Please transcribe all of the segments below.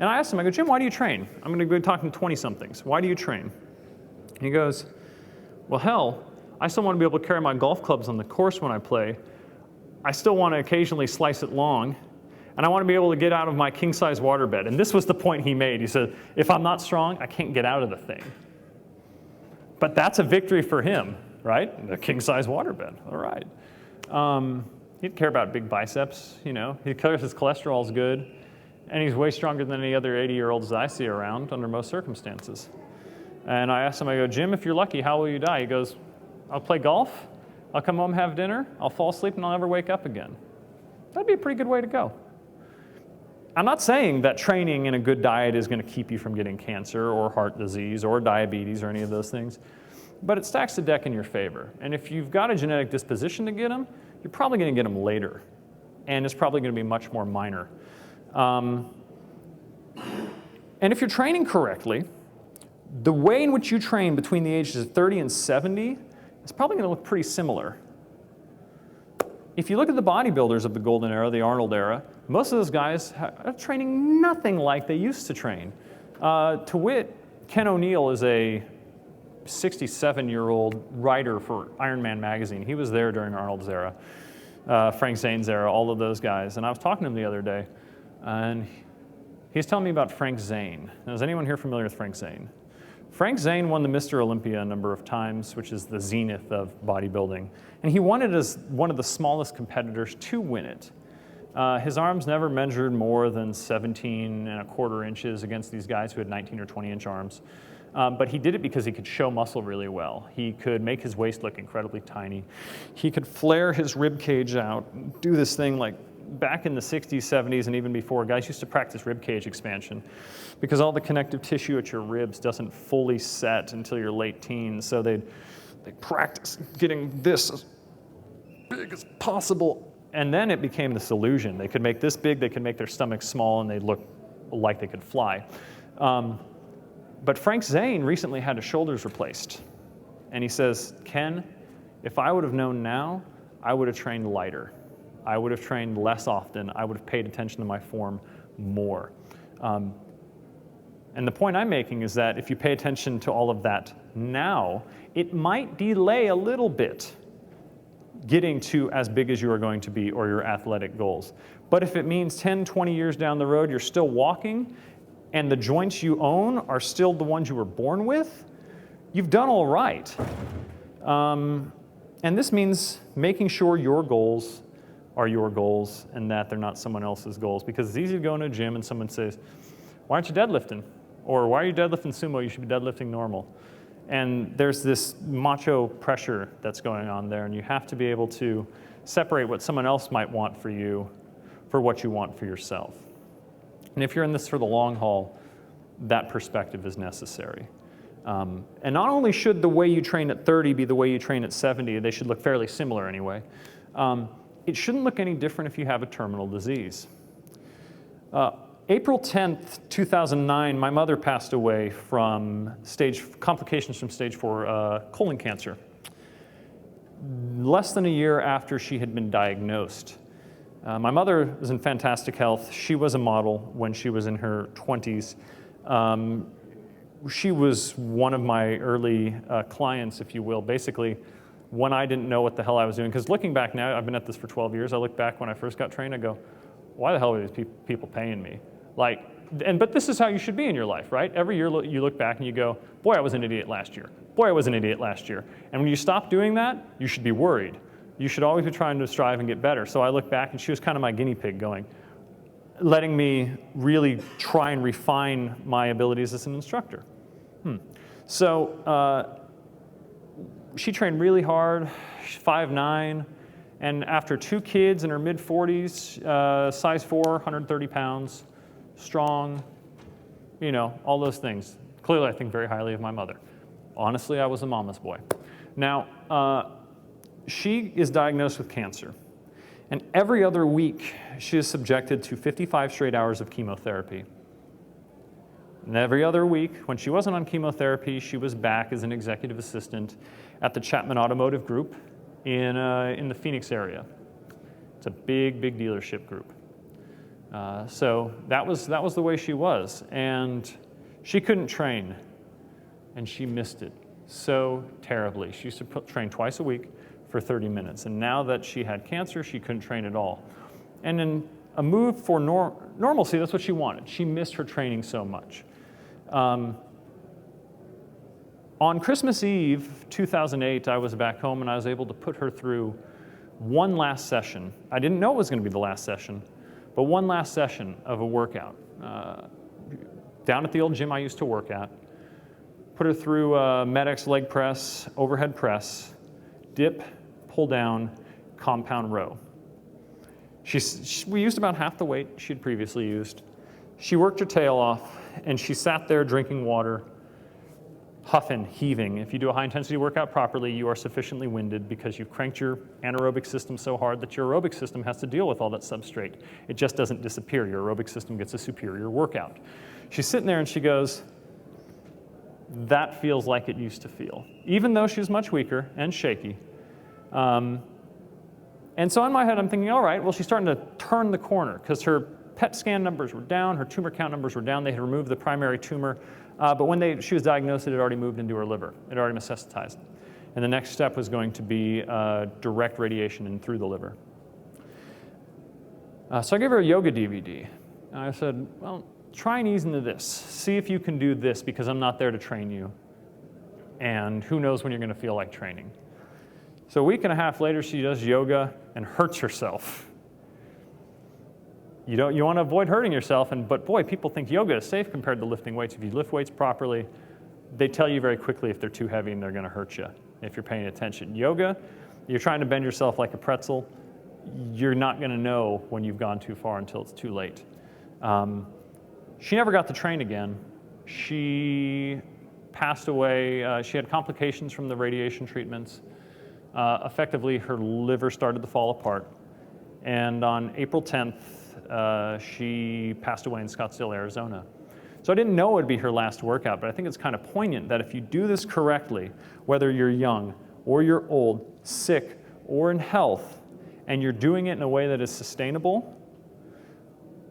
And I asked him, I go, Jim, why do you train? I'm going to go talking to 20-somethings. Why do you train? And he goes, well, hell, I still want to be able to carry my golf clubs on the course when I play. I still want to occasionally slice it long. And I want to be able to get out of my king-size waterbed. And this was the point he made. He said, if I'm not strong, I can't get out of the thing. But that's a victory for him, right? The king-size waterbed, all right. He didn't care about big biceps, you know. He cares his cholesterol's good. And he's way stronger than any other 80-year-olds I see around under most circumstances. And I asked him, I go, Jim, if you're lucky, how will you die? He goes, I'll play golf, I'll come home, have dinner, I'll fall asleep, and I'll never wake up again. That'd be a pretty good way to go. I'm not saying that training and a good diet is going to keep you from getting cancer or heart disease or diabetes or any of those things, but it stacks the deck in your favor. And if you've got a genetic disposition to get them, you're probably going to get them later, and it's probably going to be much more minor. And if you're training correctly, the way in which you train between the ages of 30 and 70 is probably going to look pretty similar. If you look at the bodybuilders of the golden era, the Arnold era, most of those guys are training nothing like they used to train. To wit, Ken O'Neill is a 67-year-old writer for Iron Man magazine. He was there during Arnold's era, Frank Zane's era, all of those guys. And I was talking to him the other day, and he's telling me about Frank Zane. Now, is anyone here familiar with Frank Zane? Frank Zane won the Mr. Olympia a number of times, which is the zenith of bodybuilding. And he won it as one of the smallest competitors to win it. His arms never measured more than 17¼ inches against these guys who had 19 or 20-inch arms. But he did it because he could show muscle really well. He could make his waist look incredibly tiny. He could flare his rib cage out, do this thing like back in the 60s, 70s, and even before, guys used to practice rib cage expansion because all the connective tissue at your ribs doesn't fully set until your late teens. So they'd practice getting this as big as possible. And then it became this illusion. They could make this big, they could make their stomachs small, and they'd look like they could fly. But Frank Zane recently had his shoulders replaced. And he says, Ken, if I would have known now, I would have trained lighter. I would have trained less often. I would have paid attention to my form more. And the point I'm making is that if you pay attention to all of that now, it might delay a little bit getting to as big as you are going to be or your athletic goals. But if it means 10, 20 years down the road, you're still walking and the joints you own are still the ones you were born with, you've done all right. And this means making sure your goals are your goals and that they're not someone else's goals. Because it's easy to go into a gym and someone says, why aren't you deadlifting? Or why are you deadlifting sumo? You should be deadlifting normal. And there's this macho pressure that's going on there, and you have to be able to separate what someone else might want for you for what you want for yourself. And if you're in this for the long haul, that perspective is necessary. And not only should the way you train at 30 be the way you train at 70, they should look fairly similar anyway. It shouldn't look any different if you have a terminal disease. April 10th, 2009, my mother passed away from complications from stage 4 colon cancer. Less than a year after she had been diagnosed. My mother was in fantastic health. She was a model when she was in her 20s. She was one of my early clients, if you will. Basically, when I didn't know what the hell I was doing, because looking back now, I've been at this for 12 years, I look back when I first got trained, I go, why the hell are these people paying me? But this is how you should be in your life, right? Every year you look back and you go, boy, I was an idiot last year. Boy, I was an idiot last year. And when you stop doing that, you should be worried. You should always be trying to strive and get better. So I look back and she was kind of my guinea pig letting me really try and refine my abilities as an instructor. So she trained really hard, she's 5'9", and after 2 kids in her mid-40s, size 4, 130 pounds, strong, all those things. Clearly, I think very highly of my mother. Honestly, I was a mama's boy. Now, she is diagnosed with cancer, and every other week, she is subjected to 55 straight hours of chemotherapy. And every other week, when she wasn't on chemotherapy, she was back as an executive assistant at the Chapman Automotive Group in the Phoenix area. It's a big, big dealership group. So that was the way she was. And she couldn't train, and she missed it so terribly. She used to train twice a week for 30 minutes. And now that she had cancer, she couldn't train at all. And in a move for normalcy, that's what she wanted. She missed her training so much. On Christmas Eve, 2008, I was back home and I was able to put her through one last session. I didn't know it was going to be the last session, but one last session of a workout. Down at the old gym I used to work at. Put her through Med-X leg press, overhead press, dip, pull down, compound row. We used about half the weight she'd previously used. She worked her tail off, and she sat there drinking water, huffing, heaving. If you do a high-intensity workout properly, you are sufficiently winded because you've cranked your anaerobic system so hard that your aerobic system has to deal with all that substrate. It just doesn't disappear. Your aerobic system gets a superior workout. She's sitting there, and she goes, that feels like it used to feel, even though she was much weaker and shaky. And so in my head, I'm thinking, all right, well, she's starting to turn the corner because her PET scan numbers were down, her tumor count numbers were down. They had removed the primary tumor, but when she was diagnosed, it had already moved into her liver. It had already metastasized. And the next step was going to be direct radiation in through the liver. So I gave her a yoga DVD. And I said, well, try and ease into this. See if you can do this because I'm not there to train you. And who knows when you're going to feel like training. So a week and a half later, she does yoga and hurts herself. You want to avoid hurting yourself, but boy, people think yoga is safe compared to lifting weights. If you lift weights properly, they tell you very quickly if they're too heavy and they're going to hurt you if you're paying attention. Yoga, you're trying to bend yourself like a pretzel. You're not going to know when you've gone too far until it's too late. She never got to train again. She passed away. She had complications from the radiation treatments. Effectively, her liver started to fall apart. And on April 10th, she passed away in Scottsdale, Arizona. So I didn't know it would be her last workout, but I think it's kind of poignant that if you do this correctly, whether you're young or you're old, sick or in health, and you're doing it in a way that is sustainable,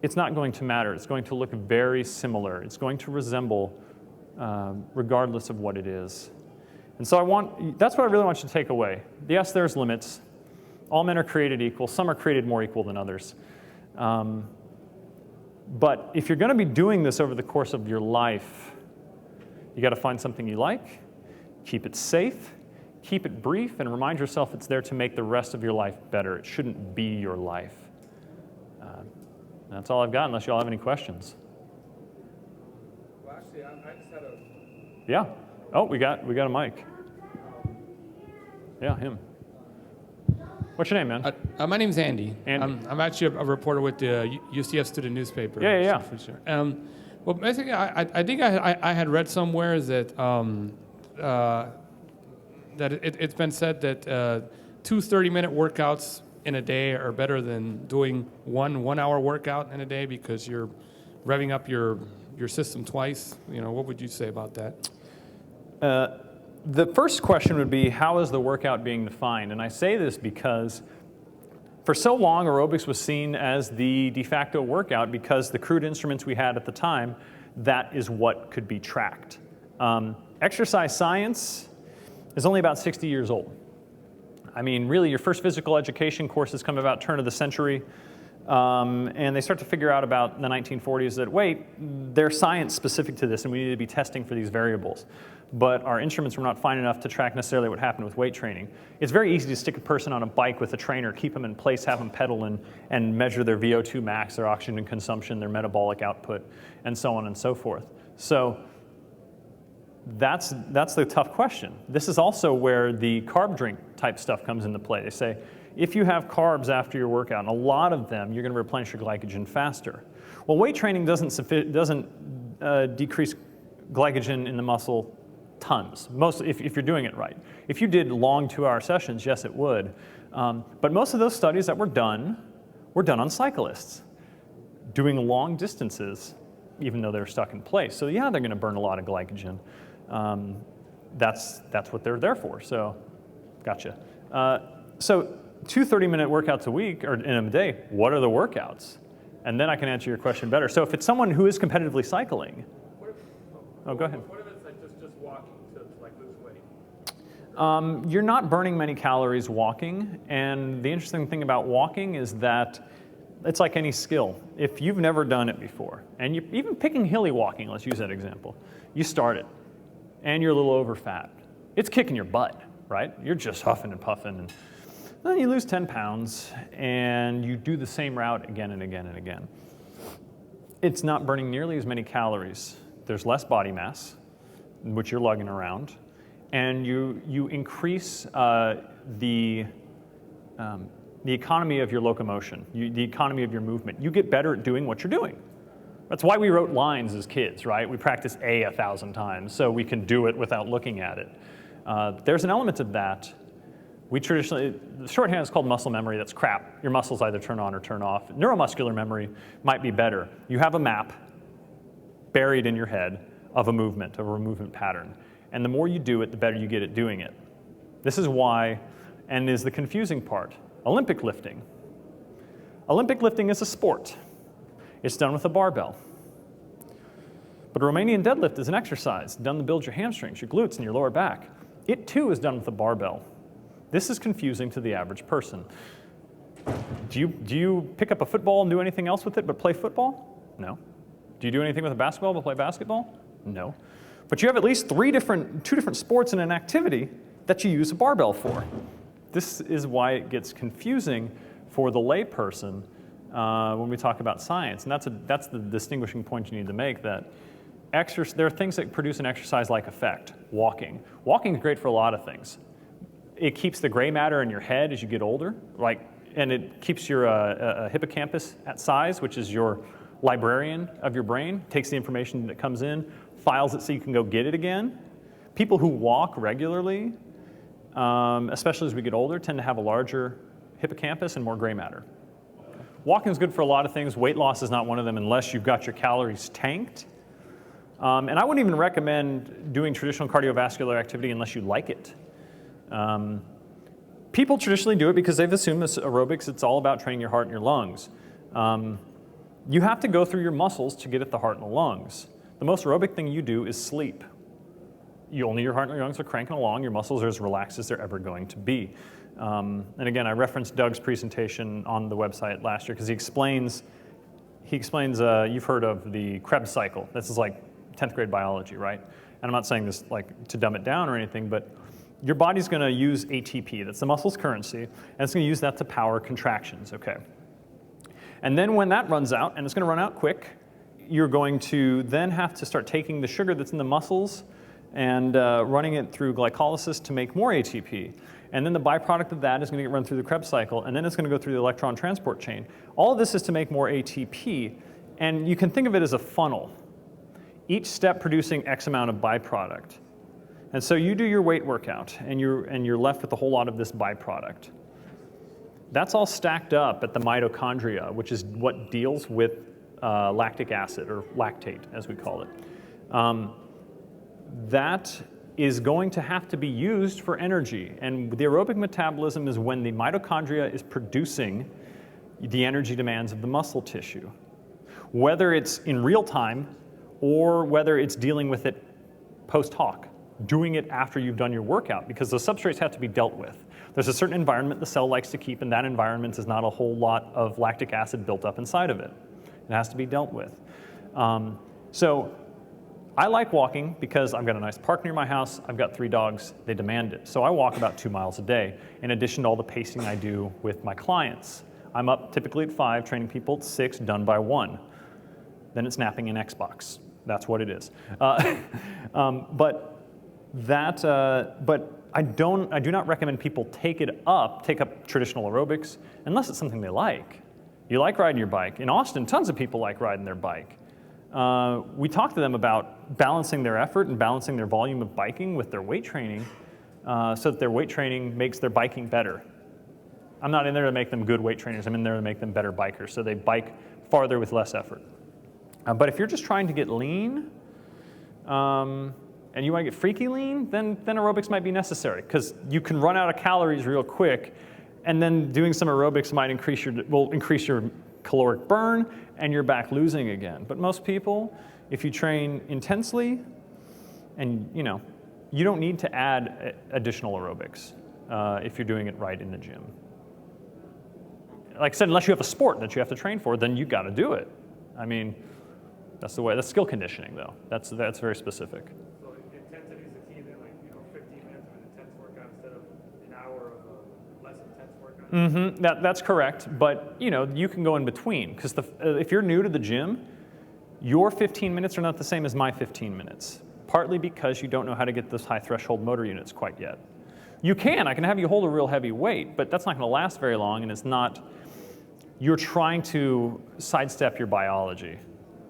it's not going to matter. It's going to look very similar. It's going to resemble regardless of what it is. And so that's what I really want you to take away. Yes, there's limits. All men are created equal. Some are created more equal than others. But if you're going to be doing this over the course of your life, you got to find something you like, keep it safe, keep it brief, and remind yourself it's there to make the rest of your life better. It shouldn't be your life. That's all I've got, unless you all have any questions. Well, actually, I just had a... Yeah. Oh, we got a mic. Yeah, him. What's your name, man? My name's Andy. Andy. I'm actually a reporter with the UCF student newspaper. Yeah. For sure. Well, basically, I think I had read somewhere that it's been said that 2 30-minute workouts in a day are better than doing one hour workout in a day because you're revving up your system twice. What would you say about that? The first question would be, how is the workout being defined? And I say this because for so long, aerobics was seen as the de facto workout because the crude instruments we had at the time, that is what could be tracked. Exercise science is only about 60 years old. I mean, really, your first physical education courses come about turn of the century, and they start to figure out about in the 1940s that, wait, there's science specific to this, and we need to be testing for these variables. But our instruments were not fine enough to track necessarily what happened with weight training. It's very easy to stick a person on a bike with a trainer, keep them in place, have them pedal and measure their VO2 max, their oxygen consumption, their metabolic output, and so on and so forth. So that's the tough question. This is also where the carb drink type stuff comes into play. They say, if you have carbs after your workout, and a lot of them, you're going to replenish your glycogen faster. Well, weight training doesn't decrease glycogen in the muscle tons, if you're doing it right. If you did long 2-hour sessions, yes, it would. But most of those studies that were done on cyclists doing long distances, even though they're stuck in place. So yeah, they're going to burn a lot of glycogen. That's what they're there for. So, gotcha. So 2 30-minute workouts a week or in a day. What are the workouts? And then I can answer your question better. So if it's someone who is competitively cycling, go ahead. What if it's like just walking to like lose weight? You're not burning many calories walking, and the interesting thing about walking is that it's like any skill. If you've never done it before, and even picking hilly walking, let's use that example, you start it, and you're a little over fat. It's kicking your butt, right? You're just huffing and puffing, and then you lose 10 pounds, and you do the same route again and again and again. It's not burning nearly as many calories. There's less body mass, which you're lugging around, and you increase the economy of your locomotion, the economy of your movement. You get better at doing what you're doing. That's why we wrote lines as kids, right? We practice A 1,000 times so we can do it without looking at it. There's an element of that. We traditionally, the shorthand is called muscle memory. That's crap. Your muscles either turn on or turn off. Neuromuscular memory might be better. You have a map buried in your head of a movement pattern. And the more you do it, the better you get at doing it. This is why, and is the confusing part, Olympic lifting. Olympic lifting is a sport. It's done with a barbell. But a Romanian deadlift is an exercise done to build your hamstrings, your glutes, and your lower back. It too is done with a barbell. This is confusing to the average person. Do you pick up a football and do anything else with it but play football? No. Do you do anything with a basketball but play basketball? No. But you have at least two different sports in an activity that you use a barbell for. This is why it gets confusing for the layperson when we talk about science. And that's the distinguishing point you need to make, that there are things that produce an exercise-like effect. Walking. Walking is great for a lot of things. It keeps the gray matter in your head as you get older, and it keeps your hippocampus at size, which is your librarian of your brain, takes the information that comes in, files it so you can go get it again. People who walk regularly, especially as we get older, tend to have a larger hippocampus and more gray matter. Walking is good for a lot of things. Weight loss is not one of them unless you've got your calories tanked. And I wouldn't even recommend doing traditional cardiovascular activity unless you like it. People traditionally do it because they've assumed this aerobics, it's all about training your heart and your lungs. You have to go through your muscles to get at the heart and the lungs. The most aerobic thing you do is sleep. Only your heart and your lungs are cranking along, your muscles are as relaxed as they're ever going to be. And again, I referenced Doug's presentation on the website last year because he explains, you've heard of the Krebs cycle. This is like 10th grade biology, right? And I'm not saying this like to dumb it down or anything, but your body's going to use ATP, that's the muscle's currency, and it's going to use that to power contractions, okay? And then when that runs out, and it's going to run out quick, you're going to then have to start taking the sugar that's in the muscles and running it through glycolysis to make more ATP. And then the byproduct of that is going to get run through the Krebs cycle, and then it's going to go through the electron transport chain. All of this is to make more ATP, and you can think of it as a funnel. Each step producing X amount of byproduct. And so you do your weight workout, and you're left with a whole lot of this byproduct. That's all stacked up at the mitochondria, which is what deals with lactic acid, or lactate, as we call it. That is going to have to be used for energy. And the aerobic metabolism is when the mitochondria is producing the energy demands of the muscle tissue. Whether it's in real time, or whether it's dealing with it post hoc. Doing it after you've done your workout, because those substrates have to be dealt with. There's a certain environment the cell likes to keep, and that environment is not a whole lot of lactic acid built up inside of it. It has to be dealt with. So I like walking because I've got a nice park near my house, I've got 3 dogs, they demand it. So I walk about 2 miles a day, in addition to all the pacing I do with my clients. I'm up typically at 5, training people at 6, done by 1. Then it's napping in Xbox. That's what it is. But I do not recommend people take up traditional aerobics unless it's something they like. You like riding your bike. In Austin, tons of people like riding their bike. We talk to them about balancing their effort and balancing their volume of biking with their weight training so that their weight training makes their biking better. I'm not in there to make them good weight trainers. I'm in there to make them better bikers, so they bike farther with less effort. But if you're just trying to get lean, and you want to get freaky lean, then aerobics might be necessary, because you can run out of calories real quick, and then doing some aerobics will increase your caloric burn, and you're back losing again. But most people, if you train intensely, and you don't need to add additional aerobics if you're doing it right in the gym. Like I said, unless you have a sport that you have to train for, then you got to do it. I mean, that's the way. That's skill conditioning, though. That's very specific. So intensity is the key then, 15 minutes of an intense workout instead of an hour of a less intense workout? Mm-hmm. That's correct, but you can go in between, because if you're new to the gym, your 15 minutes are not the same as my 15 minutes, partly because you don't know how to get those high threshold motor units quite yet. I can have you hold a real heavy weight, but that's not going to last very long, and it's not, you're trying to sidestep your biology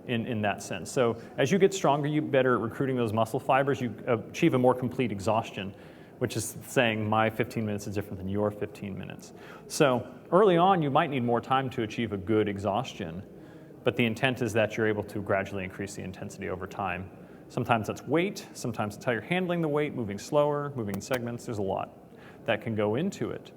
in that sense. So as you get stronger, you get better at recruiting those muscle fibers, you achieve a more complete exhaustion, which is saying my 15 minutes is different than your 15 minutes. So early on, you might need more time to achieve a good exhaustion, but the intent is that you're able to gradually increase the intensity over time. Sometimes that's weight, sometimes it's how you're handling the weight, moving slower, moving in segments. There's a lot that can go into it.